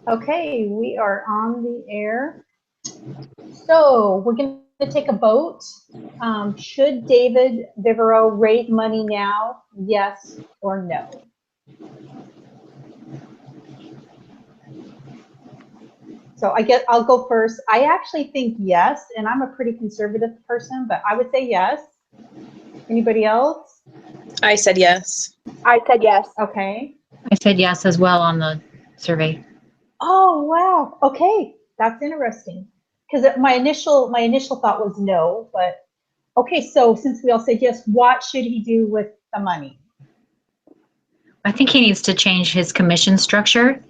Okay, we are on the air. So we're going to take a vote. Should David Vivero raise money now? Yes or no? So I guess I'll go first. I actually think yes, and I'm a pretty conservative person, but I would say yes. Anybody else? I said yes. I said yes. Okay. I said yes as well on the survey. Oh, wow. Okay, that's interesting. Because my initial thought was no, but okay. So since we all said yes, what should he do with the money? I think he needs to change his commission structure.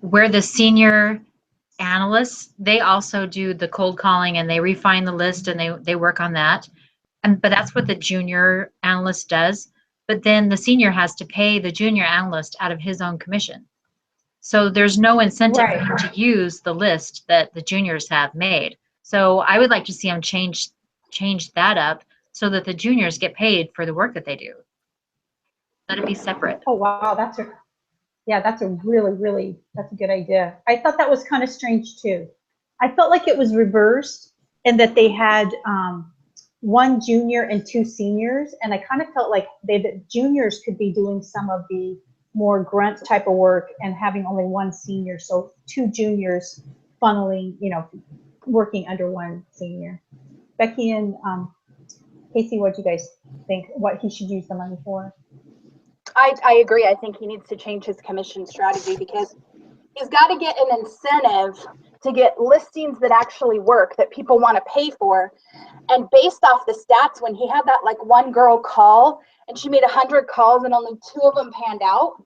Where the senior analysts, they also do the cold calling and they refine the list and they work on that. But that's what the junior analyst does. But then the senior has to pay the junior analyst out of his own commission. So there's no incentive for him to use the list that the juniors have made. So I would like to see him change that up so that the juniors get paid for the work that they do. Let it be separate. Oh, wow. That's a good idea. I thought that was kind of strange too. I felt like it was reversed and that they had one junior and two seniors. And I kind of felt like the juniors could be doing some of the more grunt type of work and having only one senior. So two juniors funneling, working under one senior. Becky and Casey, what do you guys think? What he should use the money for? I agree. I think he needs to change his commission strategy because he's got to get an incentive to get listings that actually work, that people want to pay for. And based off the stats, when he had that like one girl call and she made 100 calls and only 2 of them panned out,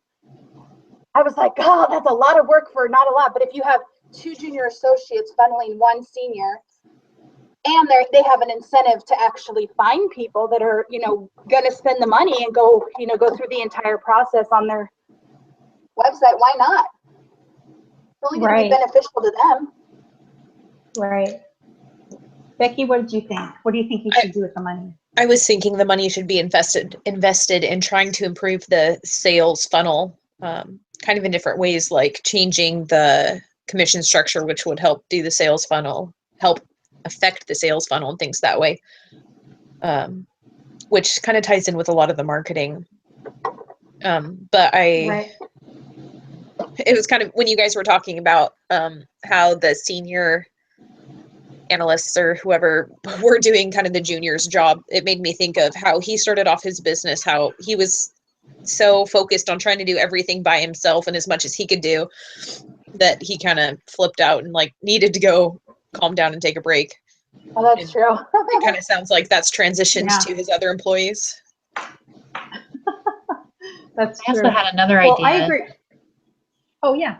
I was like, oh, that's a lot of work for not a lot. But if you have 2 junior associates funneling 1 senior, and they have an incentive to actually find people that are, going to spend the money and go through the entire process on their website, why not? It's only going to be beneficial to them. Right. Becky, what did you think? What do you think he should do with the money? I was thinking the money should be invested in trying to improve the sales funnel, kind of in different ways, like changing the commission structure, which would help do the sales funnel, help affect the sales funnel and things that way, which kind of ties in with a lot of the marketing. But it was kind of when you guys were talking about how the senior analysts or whoever were doing kind of the junior's job, it made me think of how he started off his business, how he was so focused on trying to do everything by himself and as much as he could do that he kind of flipped out and like needed to go calm down and take a break. Oh, that's true. It kind of sounds like that's transitioned to his other employees. That's I true. also had another idea. I agree. Oh, yeah.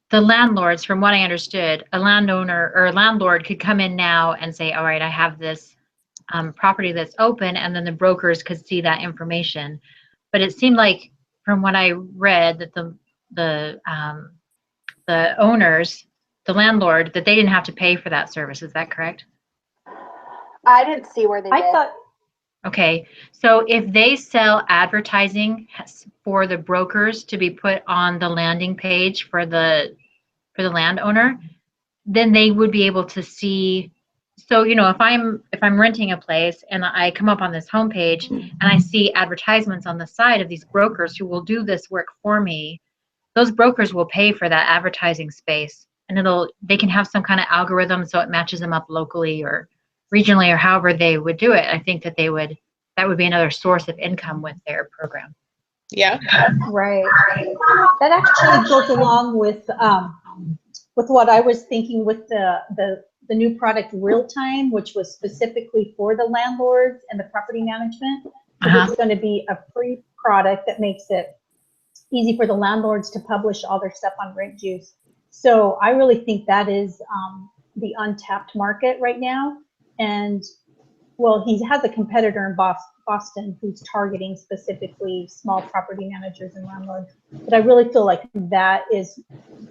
The landlords, from what I understood, a landowner or a landlord could come in now and say, all right, I have this property that's open, and then the brokers could see that information. But it seemed like, from what I read, that the owners, the landlord, that they didn't have to pay for that service. Is that correct? I didn't see where they did. Okay, so if they sell advertising for the brokers to be put on the landing page for the landowner, then they would be able to see. So, if I'm renting a place and I come up on this homepage and I see advertisements on the side of these brokers who will do this work for me, those brokers will pay for that advertising space, and they can have some kind of algorithm so it matches them up locally or regionally or however they would do it. I think that that would be another source of income with their program. Yeah. Right. That actually goes along with what I was thinking with the new product Real Time, which was specifically for the landlords and the property management. So it's going to be a free product that makes it easy for the landlords to publish all their stuff on RentJuice. So I really think that is the untapped market right now. And well, he has a competitor in Boston who's targeting specifically small property managers and landlords. But I really feel like that is,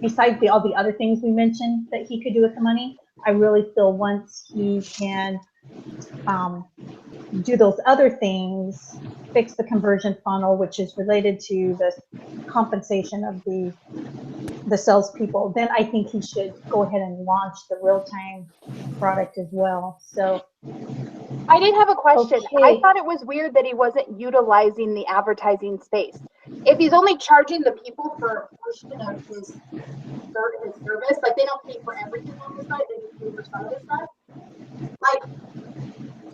besides all the other things we mentioned that he could do with the money, I really feel once he can do those other things, fix the conversion funnel, which is related to the compensation of the salespeople, then I think he should go ahead and launch the real-time product as well. So I did have a question. Okay. I thought it was weird that he wasn't utilizing the advertising space. If he's only charging the people for a portion of his service, like they don't pay for everything on the site, they just pay for some of the stuff. Like,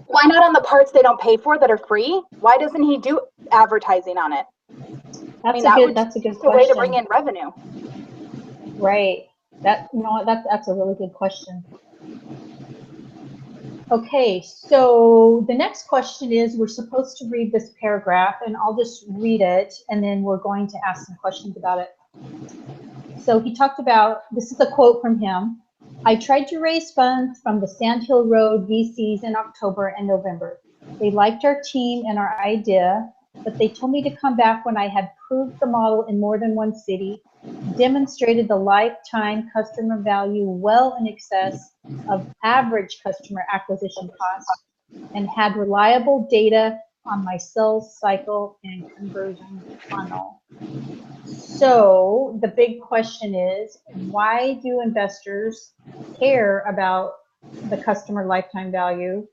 why not on the parts they don't pay for that are free? Why doesn't he do advertising on it? that's a good a way to question. bring in revenue. Right. That's a really good question. Okay, so the next question is, we're supposed to read this paragraph, and I'll just read it, and then we're going to ask some questions about it. So he talked about, this is a quote from him, "I tried to raise funds from the Sand Hill Road VCs in October and November. They liked our team and our idea, but they told me to come back when I had proved the model in more than one city, demonstrated the lifetime customer value well in excess of average customer acquisition costs, and had reliable data on my sales cycle and conversion funnel." So the big question is, why do investors care about the customer lifetime value,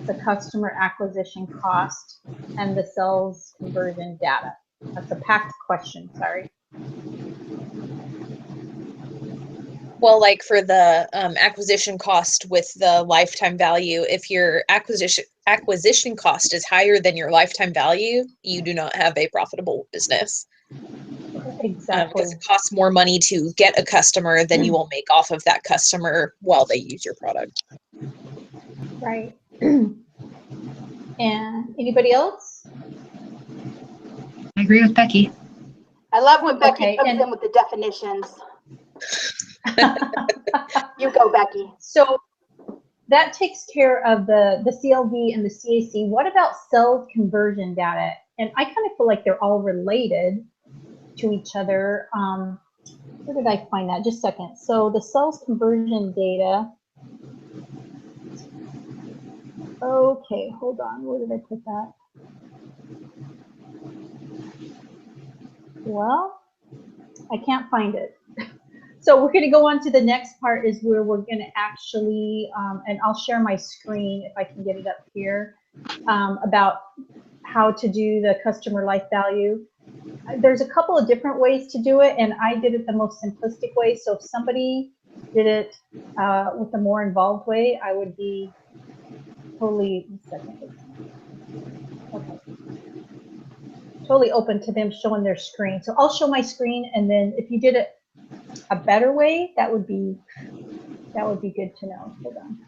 the customer acquisition cost, and the sales conversion data? That's a packed question, sorry. Well, like for the acquisition cost with the lifetime value, if your acquisition cost is higher than your lifetime value, you do not have a profitable business. Exactly. Because it costs more money to get a customer than you will make off of that customer while they use your product. Right. And anybody else? I agree with Becky. I love when Becky comes and- in with the definitions. You go, Becky. So that takes care of the CLV and the CAC. What about sales conversion data? And I kind of feel like they're all related to each other. Where did I find that? Just a second. So the sales conversion data. Okay, hold on. Where did I put that? Well, I can't find it. So we're going to go on to the next part, is where we're going to actually, and I'll share my screen if I can get it up here, about how to do the customer life value. There's a couple of different ways to do it, and I did it the most simplistic way. So if somebody did it with a more involved way, I would be totally, totally open to them showing their screen. So I'll show my screen, and then if you did it a better way, that would be good to know. Hold on.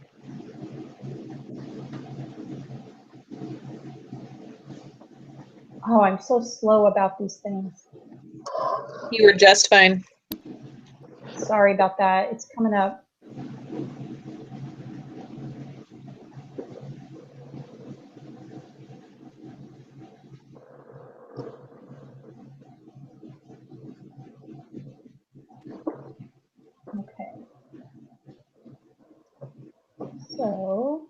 Oh, I'm so slow about these things. You were just fine. Sorry about that. It's coming up. Okay. So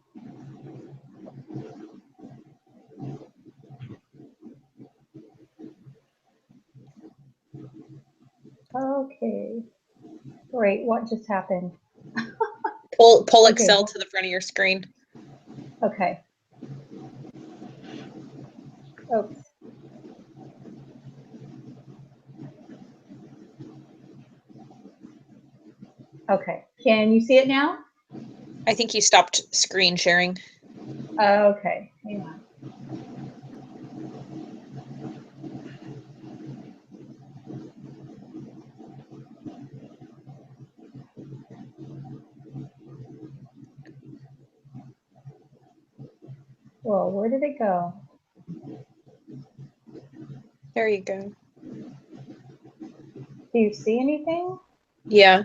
okay. Great. What just happened? Pull Okay. Excel to the front of your screen. Okay. Oops. Okay. Can you see it now? I think you stopped screen sharing. Okay. Hang on. Whoa, where did it go? There you go. Do you see anything? Yeah.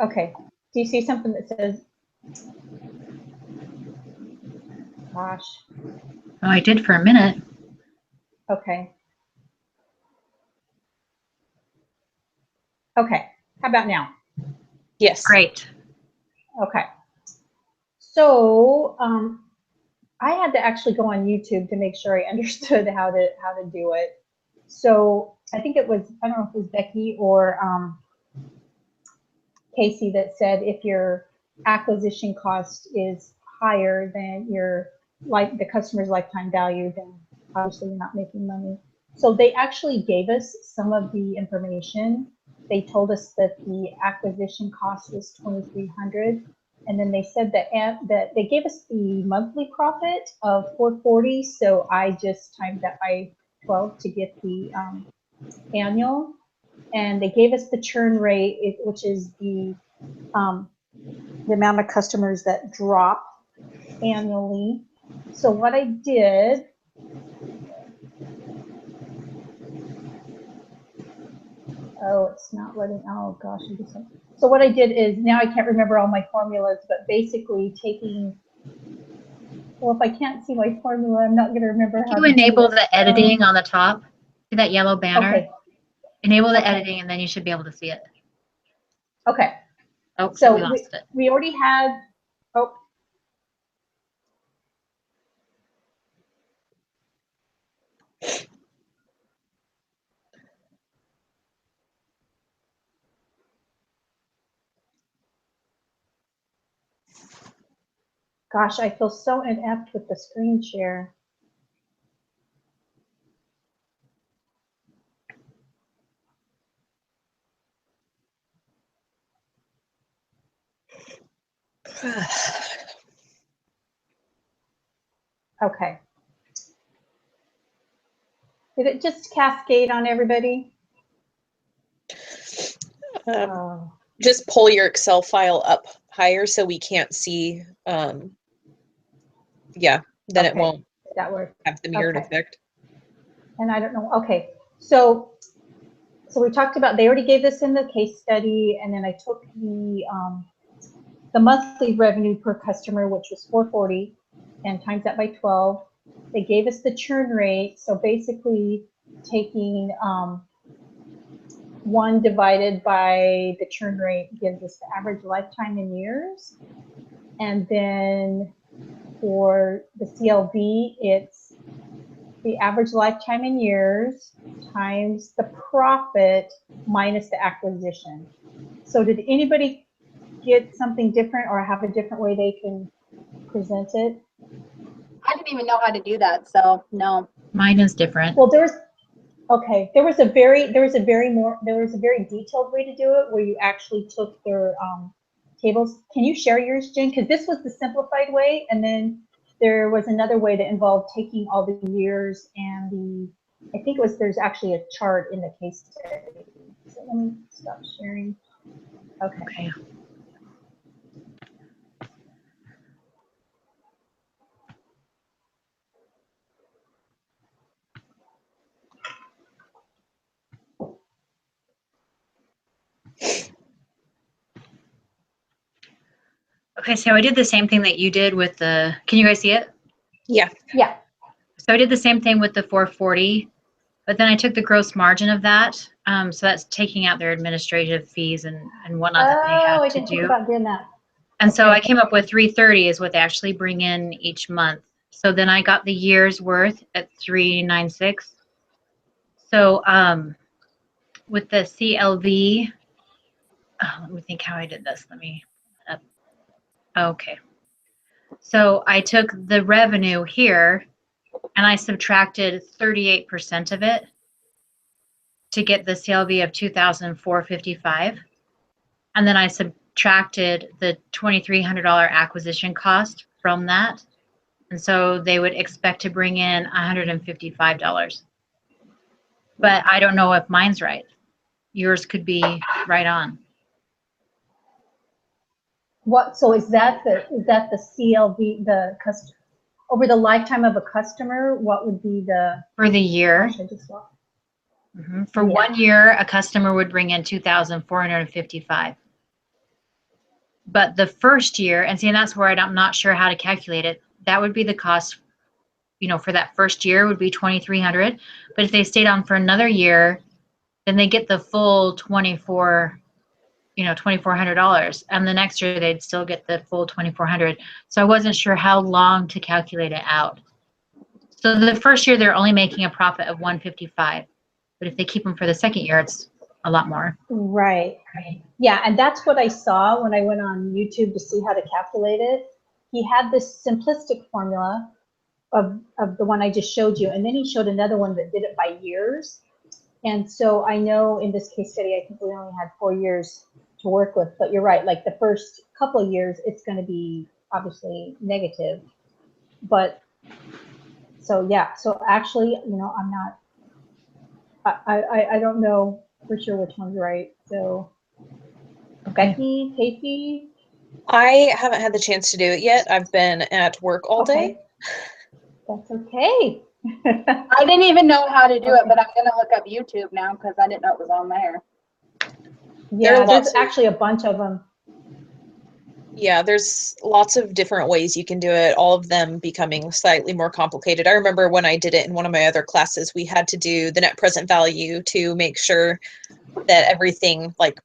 Okay. Do you see something that says, gosh, Oh, I did for a minute. okay. Okay. How about now? Yes. Great. Okay. So I had to actually go on YouTube to make sure I understood how to do it. So I think it was, I don't know if it was Becky or Casey that said if your acquisition cost is higher than the customer's lifetime value, then obviously you're not making money. So they actually gave us some of the information. They told us that the acquisition cost was $2,300, and then they said that they gave us the monthly profit of $440. So I just timed that by 12 to get the annual, and they gave us the churn rate, which is the amount of customers that drop annually. So what I did, oh, it's not letting, oh gosh. So what I did is, now I can't remember all my formulas, but basically taking, well, if I can't see my formula, I'm not going to remember how You to enable do the editing on the top. See that yellow banner? Okay. Enable the editing, and then you should be able to see it. Okay. Oh, So we lost it. we already had, oh. Gosh, I feel so inept with the screen share. Okay. Did it just cascade on everybody? Just pull your Excel file up higher so we can't see. Yeah, then Okay. it won't That works. have the mirrored effect. And I don't know. Okay. So we talked about, they already gave this in the case study, and then I took the monthly revenue per customer, which was $440, and times that by 12. They gave us the churn rate. So basically taking 1 divided by the churn rate gives us the average lifetime in years. And then for the CLV, it's the average lifetime in years times the profit minus the acquisition. So did anybody get something different or have a different way they can present it? I didn't even know how to do that, so no. Mine is different. Well, there was a very detailed way to do it, where you actually took their tables. Can you share yours, Jen? Because this was the simplified way, and then there was another way that involved taking all the years and I think there's actually a chart in the case study. So let me stop sharing. Okay. Okay, so I did the same thing that you did with the, can you guys see it? Yeah. Yeah. So I did the same thing with the 440, but then I took the gross margin of that. So that's taking out their administrative fees and whatnot that they have I to didn't think do. about doing that. And so I came up with 330 is what they actually bring in each month. So then I got the year's worth at 396. So with the CLV, let me think how I did this. Okay. So I took the revenue here and I subtracted 38% of it to get the CLV of $2,455. And then I subtracted the $2,300 acquisition cost from that. And so they would expect to bring in $155. But I don't know if mine's right. Yours could be right on. What? So is that the CLV, the customer over the lifetime of a customer? What would be the For the year? For 1 year, a customer would bring in $2,455. But the first year, and see, that's where I'm not sure how to calculate it. That would be the cost, for that first year would be $2,300. But if they stayed on for another year, then they get the full 24 $2,400, and the next year they'd still get the full 2,400. So I wasn't sure how long to calculate it out. So the first year they're only making a profit of 155, but if they keep them for the second year, it's a lot more. Right. Yeah, and that's what I saw when I went on YouTube to see how to calculate it. He had this simplistic formula of the one I just showed you, and then he showed another one that did it by years. And so I know in this case study, I think we only had 4 years to work with, but you're right, like the first couple of years, it's going to be obviously negative. But so, yeah, so actually, I'm not, I don't know for sure which one's right. So Becky, Casey? I haven't had the chance to do it yet. I've been at work all day. That's okay. I didn't even know how to do it, but I'm going to look up YouTube now because I didn't know it was on there. Yeah, there's actually a bunch of them. Yeah, there's lots of different ways you can do it, all of them becoming slightly more complicated. I remember when I did it in one of my other classes, we had to do the net present value to make sure that everything that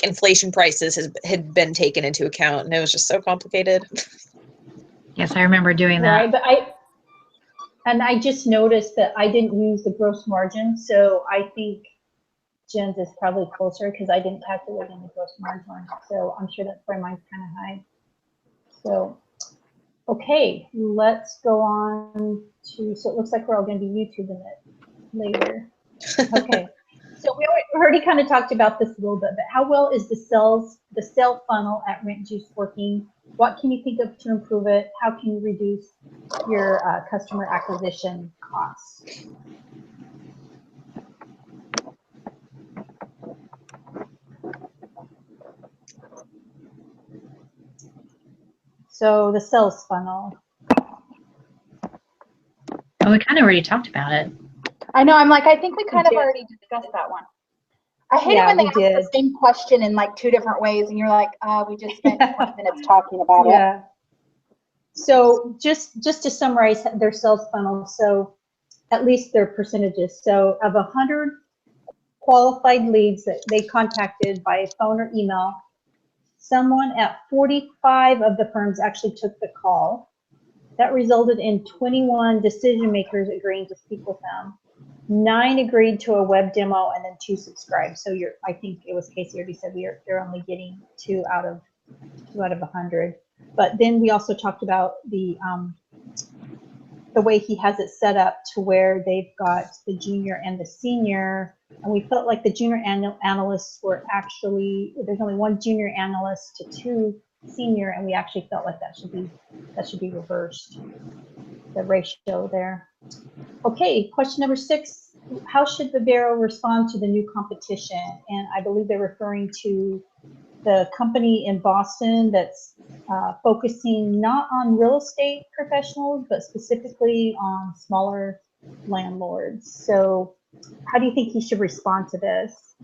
inflation prices had been taken into account, and it was just so complicated. Yes, I remember doing that. Right, but I just noticed that I didn't use the gross margin, so I think Jen's is probably closer because I didn't calculate in the gross margin, so I'm sure that's why mine's kind of high. So, okay, let's go on to, so it looks like we're all going to be YouTubing it later. Okay, so we already kind of talked about this a little bit, but how well is the sale funnel at RentJuice working? What can you think of to improve it? How can you reduce your customer acquisition costs? So the sales funnel. Oh, we kind of already talked about it. I know. I'm like, I think we kind of already discussed that one. I hate it when they ask the same question in like 2 different ways, and you're like, we just spent 20 minutes talking about it. Yeah. So just to summarize their sales funnel, so at least their percentages. So of 100 qualified leads that they contacted by phone or email, someone at 45 of the firms actually took the call. That resulted in 21 decision makers agreeing to speak with them. 9 agreed to a web demo, and then 2 subscribed. So I think it was Casey already said they're only getting 2 out of 100. But then we also talked about the way he has it set up to where they've got the junior and the senior, and we felt like the junior analysts were actually, there's only 1 junior analyst to 2 senior, and we actually felt like that should be reversed, the ratio there. Okay, question number 6, how should the Bureau respond to the new competition? And I believe they're referring to the company in Boston that's focusing not on real estate professionals, but specifically on smaller landlords. So how do you think he should respond to this?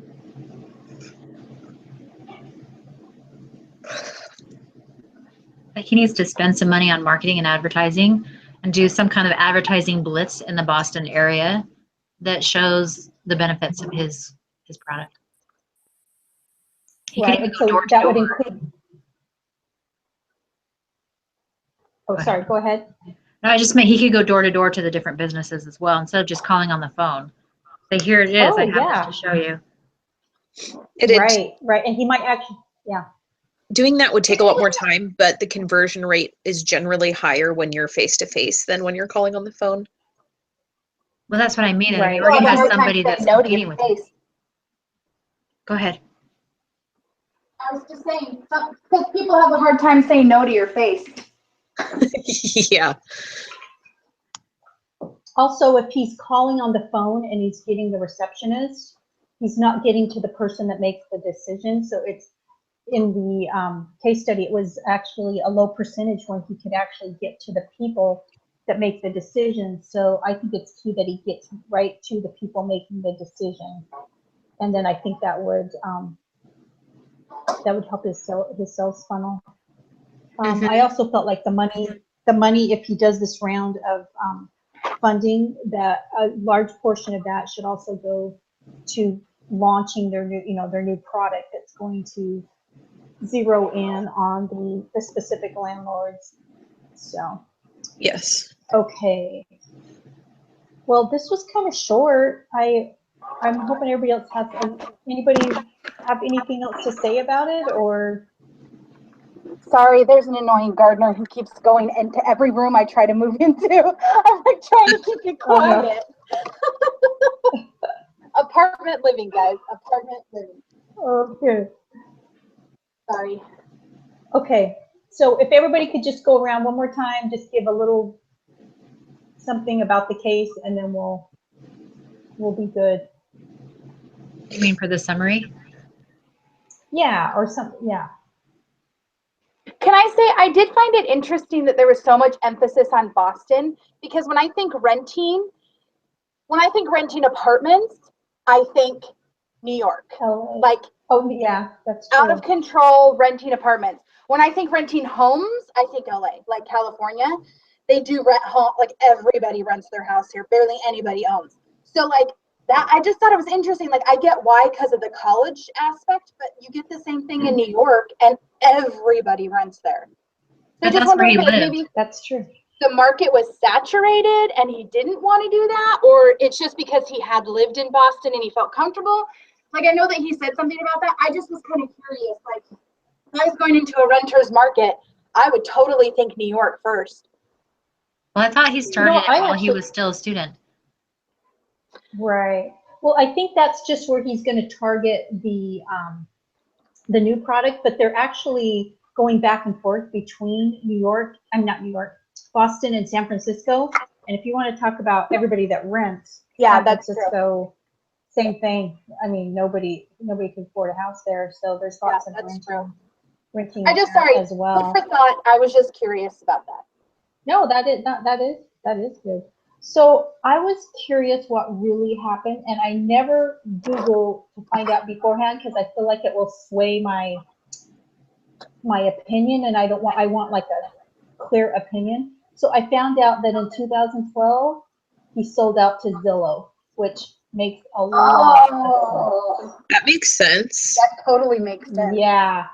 He needs to spend some money on marketing and advertising and do some kind of advertising blitz in the Boston area that shows the benefits of his product. He right, could so that would include. Oh, sorry, go ahead. No, I just meant he could go door to door to the different businesses as well, instead of just calling on the phone. Say, here it is, I have this to show you. Right, and he might actually, Doing that would take a lot more time, but the conversion rate is generally higher when you're face-to-face than when you're calling on the phone. Well, that's what I mean. Right. He already has somebody that's competing with him. Go ahead. I was just saying, because people have a hard time saying no to your face. Yeah. Also, if he's calling on the phone and he's getting the receptionist, he's not getting to the person that makes the decision. So it's in the case study, it was actually a low percentage when he could actually get to the people that make the decision. So I think it's key that he gets right to the people making the decision. And then I think that would help his sales funnel. I also felt like the money, if he does this round of funding, that a large portion of that should also go to launching their new, their new product that's going to zero in on the specific landlords. So, Yes. okay. Well, this was kind of short. I'm hoping everybody else has, anybody have anything else to say about it, or? Sorry, there's an annoying gardener who keeps going into every room I try to move into. I'm like trying to keep it quiet. Oh, no. Apartment living, guys. Apartment living. Okay. Sorry. Okay. So if everybody could just go around one more time, just give a little something about the case, and then we'll be good. You mean for the summary? Yeah, or something. Yeah. Can I say, I did find it interesting that there was so much emphasis on Boston, because when I think renting apartments, I think New York. LA. Like, oh yeah, that's true. Out of control renting apartments. When I think renting homes, I think LA, like California. They do rent home, like everybody rents their house here. Barely anybody owns. So like that, I just thought it was interesting. Like I get why, because of the college aspect, but you get the same thing in New York, and everybody rents there. So That's where he lived. Maybe that's true. The market was saturated and he didn't want to do that, or it's just because he had lived in Boston and he felt comfortable. Like I know that he said something about that. I just was kind of curious. Like if I was going into a renter's market, I would totally think New York first. Well, I thought he started while he was still a student. Right. Well, I think that's just where he's going to target the new product, but they're actually going back and forth between Boston and San Francisco. And if you want to talk about everybody that rents, yeah, San that's Francisco, true. Same thing. I mean, nobody can afford a house there, so there's lots of renting as well. Food for thought. I was just curious about that. No, that is good. So I was curious what really happened, and I never Google to find out beforehand because I feel like it will sway my opinion, and I want like a clear opinion. So I found out that in 2012 he sold out to Zillow, which makes a lot of sense. That makes sense. That totally makes sense. Yeah.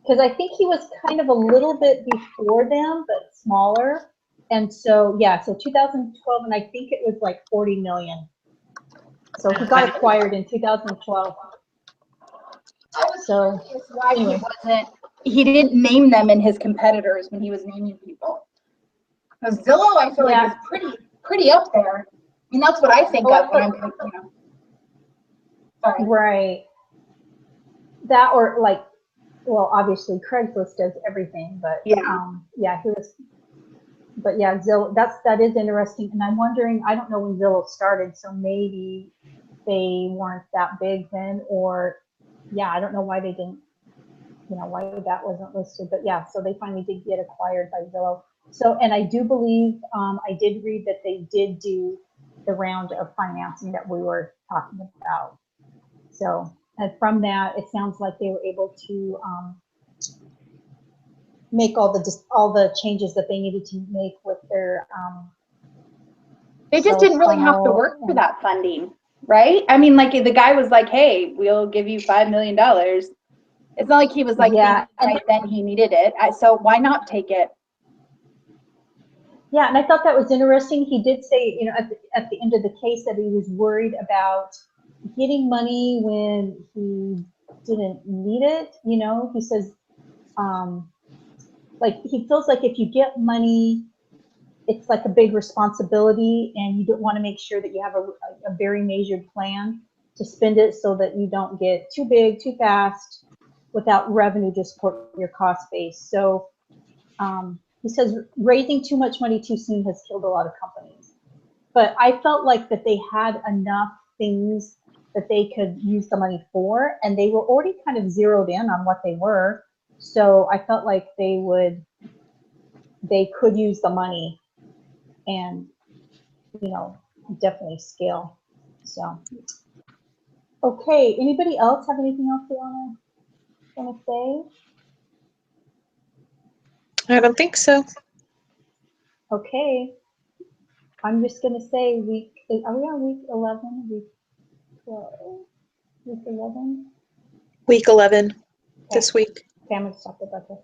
Because I think he was kind of a little bit before them, but smaller. And so, yeah, so 2012, and I think it was like 40 million. So he got acquired in 2012. I was curious why he didn't name them in his competitors when he was naming people. Because Zillow, I feel like is pretty up there. I mean, that's what I think of when I'm thinking, Sorry. Right. That or like, well, obviously Craigslist does everything, but he was. But yeah, Zillow, that is interesting, and I'm wondering. I don't know when Zillow started, so maybe they weren't that big then, or I don't know why they didn't. Why that wasn't listed, but yeah, so they finally did get acquired by Zillow. So, and I do believe I did read that they did do the round of financing that we were talking about. So, and from that, it sounds like they were able to make all the changes that they needed to make with their. They just didn't really have to work for that funding, right? I mean, like the guy was like, "Hey, we'll give you $5 million." It's not like he was like, right then he needed it. So why not take it? Yeah, and I thought that was interesting. He did say, at the end of the case that he was worried about getting money when he didn't need it. He says, like he feels like if you get money, it's like a big responsibility, and you don't want to make sure that you have a very measured plan to spend it so that you don't get too big too fast without revenue to support your cost base. So he says raising too much money too soon has killed a lot of companies. But I felt like that they had enough things that they could use the money for, and they were already kind of zeroed in on what they were. So I felt like they could use the money and, definitely scale. So, okay. Anybody else have anything else they want to say? I don't think so. Okay. I'm just going to say are we on week 11? 12. Week 11. Week 11 this week. Okay, I'm gonna stop the budget.